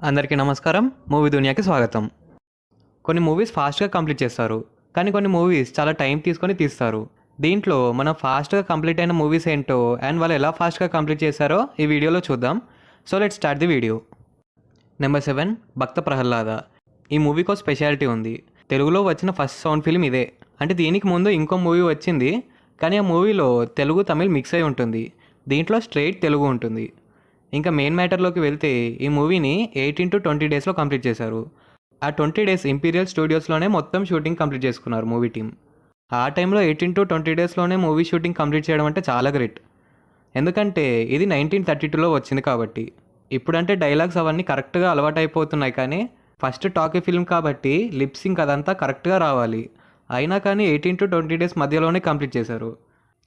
అందరికీ నమస్కారం. మూవీ దునియాకి స్వాగతం. కొన్ని మూవీస్ ఫాస్ట్‌గా కంప్లీట్ చేస్తారు. కానీ కొన్ని మూవీస్ చాలా టైం తీసుకొని తీస్తారు. దీంట్లో మనం ఫాస్ట్‌గా కంప్లీట్ అయిన మూవీస్ ఏంటో అండ్ వాళ్ళు ఎలా ఫాస్ట్‌గా కంప్లీట్ చేశారో ఈ వీడియోలో చూద్దాం. So let's start the video. Number 7 భక్త ప్రహ్లాద. ఈ మూవీకో స్పెషాలిటీ ఉంది. తెలుగులో వచ్చిన ఫస్ట్ సౌండ్ ఫిల్మ్ ఇదే. అంటే దీనికి ముందు ఇంకో మూవీ వచ్చింది. కానీ ఆ మూవీలో తెలుగు, తమిళ్ మిక్స్ అయి ఉంటుంది. దీంట్లో స్ట్రెయిట్ తెలుగు ఉంటుంది. ఇంకా మెయిన్ మ్యాటర్లోకి వెళ్తే ఈ మూవీని 18 to 20 డేస్లో కంప్లీట్ చేశారు. ఆ 20 డేస్ ఇంపీరియల్ స్టూడియోస్లోనే మొత్తం షూటింగ్ కంప్లీట్ చేసుకున్నారు మూవీ టీం. ఆ టైంలో 18 to 20 డేస్లోనే మూవీ షూటింగ్ కంప్లీట్ చేయడం అంటే చాలా గ్రేట్. ఎందుకంటే ఇది 1932లో వచ్చింది కాబట్టి. ఇప్పుడంటే డైలాగ్స్ అవన్నీ కరెక్ట్గా అలవాటు అయిపోతున్నాయి, కానీ ఫస్ట్ టాకీ ఫిల్మ్ కాబట్టి లిప్సింగ్ అదంతా కరెక్ట్గా రావాలి. అయినా కానీ 18 to 20 డేస్ మధ్యలోనే కంప్లీట్ చేశారు.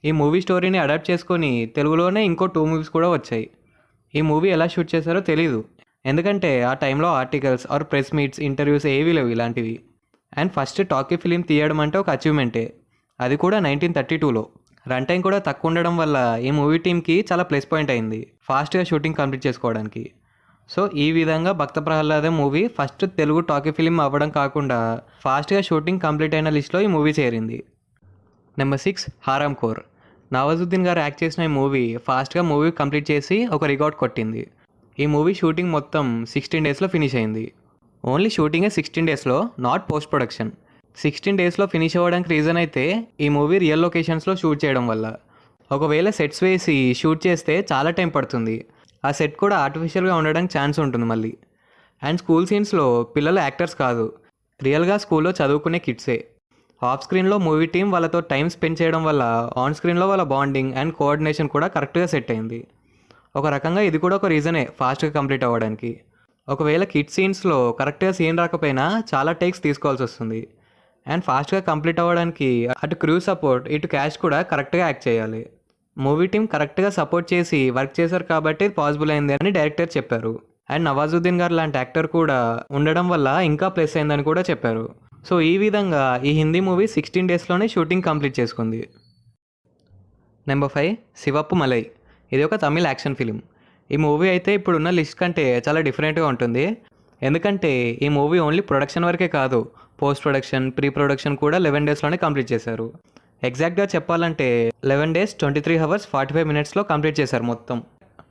ఈ మూవీ స్టోరీని అడాప్ట్ చేసుకొని తెలుగులోనే ఇంకో 2 మూవీస్ కూడా వచ్చాయి. ఈ మూవీ ఎలా షూట్ చేశారో తెలీదు. ఎందుకంటే ఆ టైంలో articles or press meets, interviews ఏవీ లేవు ఇలాంటివి. అండ్ ఫస్ట్ టాకీ ఫిలిం తీయడం అంటే ఒక అచీవ్మెంటే. అది కూడా 1932లో. రన్ టైం కూడా తక్కువ ఉండడం వల్ల ఈ మూవీ టీంకి చాలా ప్లస్ పాయింట్ అయింది ఫాస్ట్గా షూటింగ్ కంప్లీట్ చేసుకోవడానికి. సో ఈ విధంగా Bhakta Prahlada movie first Telugu talkie film అవ్వడం కాకుండా ఫాస్ట్గా షూటింగ్ కంప్లీట్ అయిన లిస్ట్లో ఈ మూవీ చేరింది. నెంబర్ 6 హారామ్ ఖోర్. నవాజుద్దీన్ గారు యాక్ట్ చేసిన ఈ మూవీ ఫాస్ట్గా మూవీ కంప్లీట్ చేసి ఒక రికార్డ్ కొట్టింది. ఈ మూవీ షూటింగ్ మొత్తం 16 డేస్లో ఫినిష్ అయింది. ఓన్లీ షూటింగే 16 డేస్లో, నాట్ పోస్ట్ ప్రొడక్షన్. 16 డేస్లో ఫినిష్ అవ్వడానికి రీజన్ అయితే ఈ మూవీ రియల్ లొకేషన్స్లో షూట్ చేయడం వల్ల. ఒకవేళ సెట్స్ వేసి షూట్ చేస్తే చాలా టైం పడుతుంది. ఆ సెట్ కూడా ఆర్టిఫిషియల్గా ఉండడానికి ఛాన్స్ ఉంటుంది మళ్ళీ. అండ్ స్కూల్ సీన్స్లో పిల్లలు యాక్టర్స్ కాదు, రియల్గా స్కూల్లో చదువుకునే కిడ్సే. ఆఫ్ స్క్రీన్లో మూవీ టీం వాళ్ళతో టైం స్పెండ్ చేయడం వల్ల ఆన్ స్క్రీన్లో వాళ్ళ బాండింగ్ అండ్ కోఆర్డినేషన్ కూడా కరెక్ట్గా సెట్ అయింది. ఒక రకంగా ఇది కూడా ఒక రీజనే ఫాస్ట్గా కంప్లీట్ అవ్వడానికి. ఒకవేళ కిడ్ సీన్స్లో కరెక్ట్గా సీన్ రాకపోయినా చాలా టేక్స్ తీసుకోవాల్సి వస్తుంది. అండ్ ఫాస్ట్గా కంప్లీట్ అవ్వడానికి అటు క్రూ సపోర్ట్, ఇటు క్యాష్ కూడా కరెక్ట్గా యాక్ట్ చేయాలి. మూవీ టీం కరెక్ట్గా సపోర్ట్ చేసి వర్క్ చేశారు కాబట్టి పాసిబుల్ అయింది అని డైరెక్టర్ చెప్పారు. అండ్ నవాజుద్దీన్ గారు లాంటి యాక్టర్ కూడా ఉండడం వల్ల ఇంకా ప్లస్ అయిందని కూడా చెప్పారు. సో ఈ విధంగా ఈ హిందీ మూవీ 16 డేస్లోనే షూటింగ్ కంప్లీట్ చేసుకుంది. నెంబర్ 5 శివప్పు మలై. ఇది ఒక తమిళ్ యాక్షన్ ఫిలిం. ఈ మూవీ అయితే ఇప్పుడున్న లిస్ట్ కంటే చాలా డిఫరెంట్గా ఉంటుంది. ఎందుకంటే ఈ మూవీ ఓన్లీ ప్రొడక్షన్ వరకే కాదు, పోస్ట్ ప్రొడక్షన్, ప్రీ ప్రొడక్షన్ కూడా 11 డేస్లోనే కంప్లీట్ చేశారు. ఎగ్జాక్ట్గా చెప్పాలంటే 11 days 23 hours 45 minutesలో కంప్లీట్ చేశారు మొత్తం.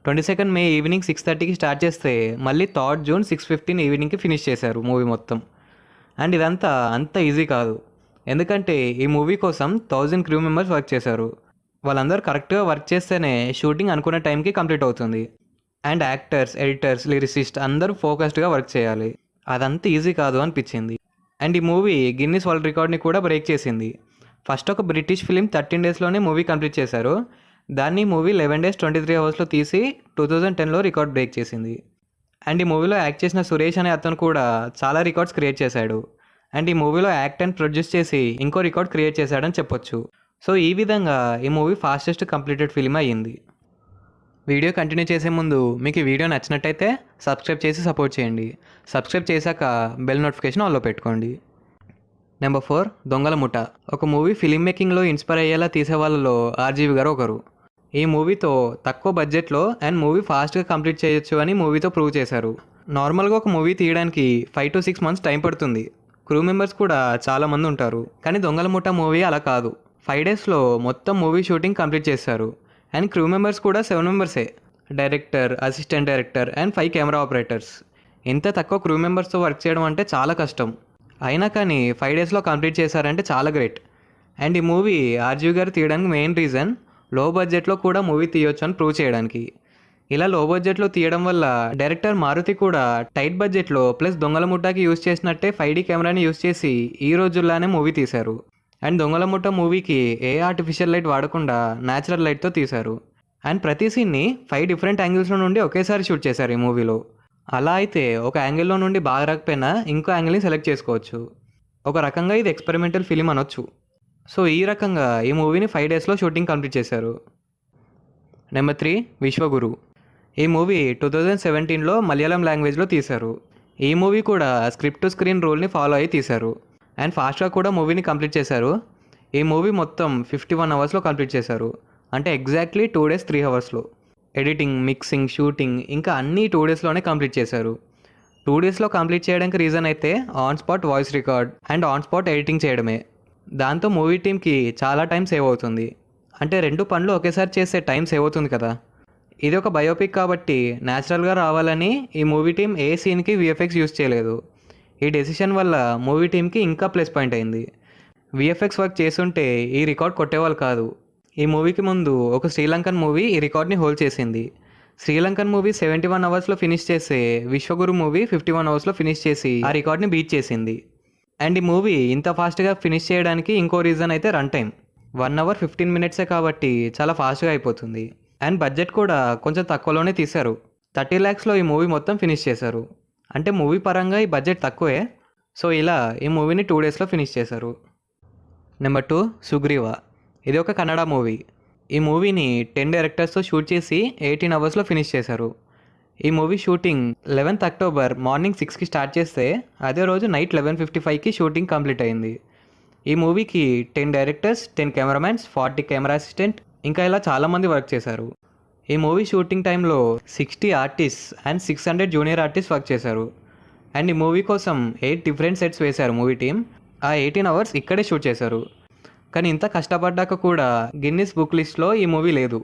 22 May ఈవినింగ్ 6:30కి స్టార్ట్ చేస్తే మళ్ళీ 3 June 6:15 ఈవినింగ్కి ఫినిష్ చేశారు మూవీ మొత్తం. అండ్ ఇదంతా అంత ఈజీ కాదు. ఎందుకంటే ఈ మూవీ కోసం 1000 క్రూ మెంబర్స్ వర్క్ చేశారు. వాళ్ళందరూ కరెక్ట్గా వర్క్ చేస్తేనే షూటింగ్ అనుకున్న టైంకి కంప్లీట్ అవుతుంది. అండ్ యాక్టర్స్, ఎడిటర్స్, లిరిసిస్ట్ అందరూ ఫోకస్డ్గా వర్క్ చేయాలి. అదంతా ఈజీ కాదు అనిపించింది. అండ్ ఈ మూవీ గిన్నిస్ వరల్డ్ రికార్డ్ని కూడా బ్రేక్ చేసింది. ఫస్ట్ ఒక బ్రిటిష్ ఫిలిం 13 డేస్లోనే మూవీ కంప్లీట్ చేశారు. దాన్ని మూవీ 11 days 23 hours తీసి 2010లో రికార్డ్ బ్రేక్ చేసింది. అండ్ ఈ మూవీలో యాక్ట్ చేసిన సురేష్ అనే అతను కూడా చాలా రికార్డ్స్ క్రియేట్ చేశాడు. అండ్ ఈ మూవీలో యాక్ట్ అండ్ ప్రొడ్యూస్ చేసి ఇంకో రికార్డ్ క్రియేట్ చేశాడని చెప్పొచ్చు. సో ఈ విధంగా ఈ మూవీ ఫాస్టెస్ట్ కంప్లీటెడ్ ఫిల్మ్ అయ్యింది. వీడియో కంటిన్యూ చేసే ముందు మీకు ఈ వీడియో నచ్చినట్టయితే సబ్స్క్రైబ్ చేసి సపోర్ట్ చేయండి. సబ్స్క్రైబ్ చేశాక బెల్ నోటిఫికేషన్ ఆన్లో పెట్టుకోండి. నెంబర్ 4 దొంగల ముఠ. ఒక మూవీ ఫిలిం మేకింగ్లో ఇన్స్పైర్ అయ్యేలా తీసే వాళ్ళలో ఆర్జీవి గారు ఒకరు. ఈ మూవీతో తక్కువ బడ్జెట్లో అండ్ మూవీ ఫాస్ట్గా కంప్లీట్ చేయొచ్చు అని మూవీతో ప్రూవ్ చేశారు. నార్మల్గా ఒక మూవీ తీయడానికి 5 to 6 months టైం పడుతుంది. క్రూ మెంబర్స్ కూడా చాలామంది ఉంటారు. కానీ దొంగల ముఠ మూవీ అలా కాదు. 5 daysలో మొత్తం మూవీ షూటింగ్ కంప్లీట్ చేశారు. అండ్ క్రూ మెంబర్స్ కూడా 7 members. Director, assistant director and 5 camera operators. ఇంత తక్కువ క్రూ మెంబర్స్తో వర్క్ చేయడం అంటే చాలా కష్టం. అయినా కానీ 5 daysలో కంప్లీట్ చేశారంటే చాలా గ్రేట్. అండ్ ఈ మూవీ ఆర్జీవి గారు తీయడానికి మెయిన్ రీజన్ లో బడ్జెట్లో కూడా మూవీ తీయొచ్చు అని ప్రూవ్ చేయడానికి. ఇలా లో బడ్జెట్లో తీయడం వల్ల డైరెక్టర్ మారుతి కూడా టైట్ బడ్జెట్లో ప్లస్ దొంగల ముఠాకి యూజ్ చేసినట్టే 5D కెమెరాని యూజ్ చేసి ఈ రోజుల్లానే మూవీ తీశారు. అండ్ దొంగల ముఠ మూవీకి ఏ ఆర్టిఫిషియల్ లైట్ వాడకుండా న్యాచురల్ లైట్తో తీశారు. అండ్ ప్రతి సీన్ని 5 different యాంగిల్స్లో నుండి ఒకేసారి షూట్ చేశారు ఈ మూవీలో. అలా అయితే ఒక యాంగిల్లో నుండి బాగా రాకపోయినా ఇంకో యాంగిల్ని సెలెక్ట్ చేసుకోవచ్చు. ఒక రకంగా ఇది ఎక్స్పెరిమెంటల్ ఫిలిం అనొచ్చు. సో ఈ రకంగా ఈ మూవీని 5 daysలో షూటింగ్ కంప్లీట్ చేశారు. నెంబర్ 3 విశ్వగురు. ఈ మూవీ 2017లో మలయాళం లాంగ్వేజ్లో తీశారు. ఈ మూవీ కూడా స్క్రిప్ట్ టు స్క్రీన్ రూల్ని ఫాలో అయ్యి తీశారు. అండ్ ఫాస్ట్గా కూడా మూవీని కంప్లీట్ చేశారు. ఈ మూవీ మొత్తం 51 hours కంప్లీట్ చేశారు. అంటే exactly 2 days 3 hours. Editing, mixing, shooting ఇంకా అన్నీ 2 daysలోనే కంప్లీట్ చేశారు. 2 డేస్లో కంప్లీట్ చేయడానికి రీజన్ అయితే on spot voice record and on spot editing చేయడమే. దాంతో మూవీ టీమ్కి చాలా టైం సేవ్ అవుతుంది. అంటే 2 పనులు ఒకేసారి చేసే టైం సేవ్ అవుతుంది కదా. ఇది ఒక బయోపిక్ కాబట్టి న్యాచురల్గా రావాలని ఈ మూవీ టీం ఏ సీన్కి విఎఫ్ఎక్స్ యూజ్ చేయలేదు. ఈ డెసిషన్ వల్ల మూవీ టీంకి ఇంకా ప్లస్ పాయింట్ అయింది. విఎఫ్ఎక్స్ వర్క్ చేస్తుంటే ఈ రికార్డ్ కొట్టేవాళ్ళు కాదు. ఈ మూవీకి ముందు ఒక శ్రీలంకన్ మూవీ ఈ రికార్డ్ని హోల్డ్ చేసింది. శ్రీలంకన్ మూవీ 71 అవర్స్లో ఫినిష్ చేసే విశ్వగురు మూవీ 51 అవర్స్లో ఫినిష్ చేసి ఆ రికార్డ్ని బీట్ చేసింది. అండ్ ఈ మూవీ ఇంత ఫాస్ట్గా ఫినిష్ చేయడానికి ఇంకో రీజన్ అయితే రన్ టైం. 1 అవర్ 15 మినిట్సే కాబట్టి చాలా ఫాస్ట్గా అయిపోతుంది. అండ్ బడ్జెట్ కూడా కొంచెం తక్కువలోనే తీశారు. 30 lakhsలో ఈ మూవీ మొత్తం ఫినిష్ చేశారు. అంటే మూవీ పరంగా ఈ బడ్జెట్ తక్కువే. సో ఇలా ఈ మూవీని 2 డేస్లో ఫినిష్ చేశారు. నెంబర్ 2 సుగ్రీవ. ఇది ఒక కన్నడ మూవీ. ఈ మూవీని 10 డైరెక్టర్స్తో షూట్ చేసి 18 అవర్స్లో ఫినిష్ చేశారు. ఈ movie shooting 11th October morning 6కి స్టార్ట్ చేస్తే అదే రోజు నైట్ 11:55కి షూటింగ్ కంప్లీట్ అయింది. ఈ మూవీకి 10 డైరెక్టర్స్, 10 కెమెరామెన్స్, 40 కెమెరా అసిస్టెంట్ ఇంకా ఇలా చాలామంది వర్క్ చేశారు. ఈ మూవీ షూటింగ్ టైంలో 60 artist and 600 junior artist work చేశారు. అండ్ ఈ మూవీ కోసం 8 డిఫరెంట్ సెట్స్ వేశారు మూవీ టీం. ఆ 18 అవర్స్ ఇక్కడే షూట్ చేశారు. కానీ ఇంత కష్టపడ్డాక కూడా గిన్నిస్ బుక్ లిస్ట్లో ఈ మూవీ లేదు.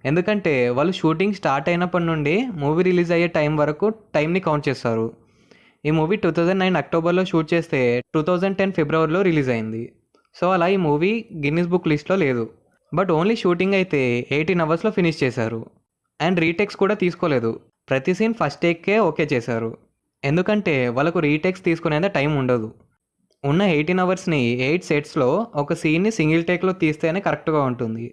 ఎందుకంటే వాళ్ళు షూటింగ్ స్టార్ట్ అయినప్పటి నుండి మూవీ రిలీజ్ అయ్యే టైం వరకు టైంని కౌంట్ చేస్తారు. ఈ మూవీ 2009 అక్టోబర్లో షూట్ చేస్తే 2010 ఫిబ్రవరిలో రిలీజ్ అయింది. సో అలా ఈ మూవీ గిన్నిస్ బుక్ లిస్ట్లో లేదు. బట్ ఓన్లీ షూటింగ్ అయితే 18 అవర్స్లో ఫినిష్ చేశారు. అండ్ రీటేక్స్ కూడా తీసుకోలేదు. ప్రతి సీన్ ఫస్ట్ టేక్కే ఓకే చేశారు. ఎందుకంటే వాళ్ళకు రీటేక్స్ తీసుకునేంత టైం ఉండదు. ఉన్న 18 అవర్స్ని 8 సెట్స్లో ఒక సీన్ని సింగిల్ టేక్లో తీస్తేనే కరెక్ట్గా ఉంటుంది.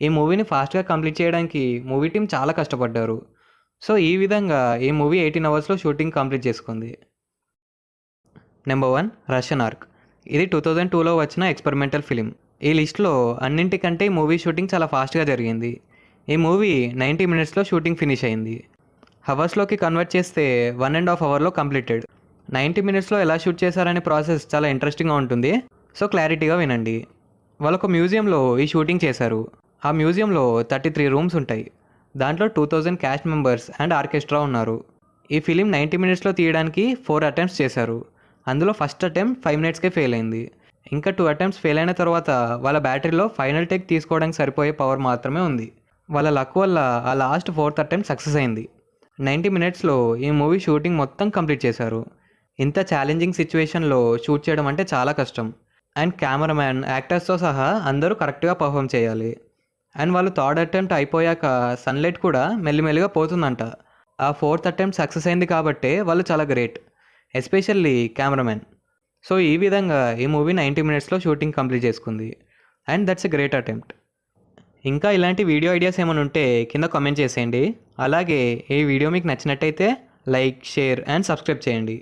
ఈ మూవీని ఫాస్ట్గా కంప్లీట్ చేయడానికి మూవీ టీం చాలా కష్టపడ్డారు. సో ఈ విధంగా ఈ మూవీ 18 అవర్స్లో షూటింగ్ కంప్లీట్ చేసుకుంది. Number 1 Russian arc. ఇది 2002లో వచ్చిన ఎక్స్పెరిమెంటల్ ఫిలిం. ఈ లిస్ట్లో అన్నింటికంటే ఈ మూవీ షూటింగ్ చాలా ఫాస్ట్గా జరిగింది. ఈ మూవీ 90 మినిట్స్లో షూటింగ్ ఫినిష్ అయింది. అవర్స్లోకి కన్వర్ట్ చేస్తే 1.5 అవర్లో కంప్లీటెడ్. 90 మినిట్స్లో ఎలా షూట్ చేశారనే ప్రాసెస్ చాలా ఇంట్రెస్టింగ్గా ఉంటుంది. సో క్లారిటీగా వినండి. వాళ్ళొక మ్యూజియంలో ఈ షూటింగ్ చేశారు. ఆ మ్యూజియంలో 33 రూమ్స్ ఉంటాయి. దాంట్లో 2000 క్యాస్ట్ మెంబర్స్ అండ్ ఆర్కెస్ట్రా ఉన్నారు. ఈ ఫిలిం 90 మినిట్స్లో తీయడానికి 4 అటెంప్ట్స్ చేశారు. అందులో ఫస్ట్ అటెంప్ట్ 5 మినిట్స్కే ఫెయిల్ అయింది. ఇంకా 2 అటెంప్ట్స్ ఫెయిల్ అయిన తర్వాత వాళ్ళ బ్యాటరీలో ఫైనల్ టేక్ తీసుకోవడానికి సరిపోయే పవర్ మాత్రమే ఉంది. వాళ్ళ లక్ వల్ల ఆ లాస్ట్ 4th అటెంప్ట్ సక్సెస్ అయింది. 90 మినిట్స్లో ఈ మూవీ షూటింగ్ మొత్తం కంప్లీట్ చేశారు. ఇంత ఛాలెంజింగ్ సిచ్యువేషన్లో షూట్ చేయడం అంటే చాలా కష్టం. అండ్ కెమెరామ్యాన్, యాక్టర్స్తో సహా అందరూ కరెక్ట్గా పర్ఫామ్ చేయాలి. అండ్ వాళ్ళు 3rd అటెంప్ట్ అయిపోయాక సన్లైట్ కూడా మెల్లిమెల్లిగా పోతుందంట. ఆ 4th అటెంప్ట్ సక్సెస్ అయింది కాబట్టే వాళ్ళు చాలా గ్రేట్, ఎస్పెషల్లీ కెమెరామ్యాన్. సో ఈ విధంగా ఈ మూవీ 90 మినిట్స్లో షూటింగ్ కంప్లీట్ చేసుకుంది. And that's a great attempt. ఇంకా ఇలాంటి వీడియో ఐడియాస్ ఏమైనా ఉంటే కింద కామెంట్ చేసేయండి. అలాగే ఈ వీడియో మీకు నచ్చినట్టయితే లైక్, షేర్ అండ్ సబ్స్క్రైబ్ చేయండి.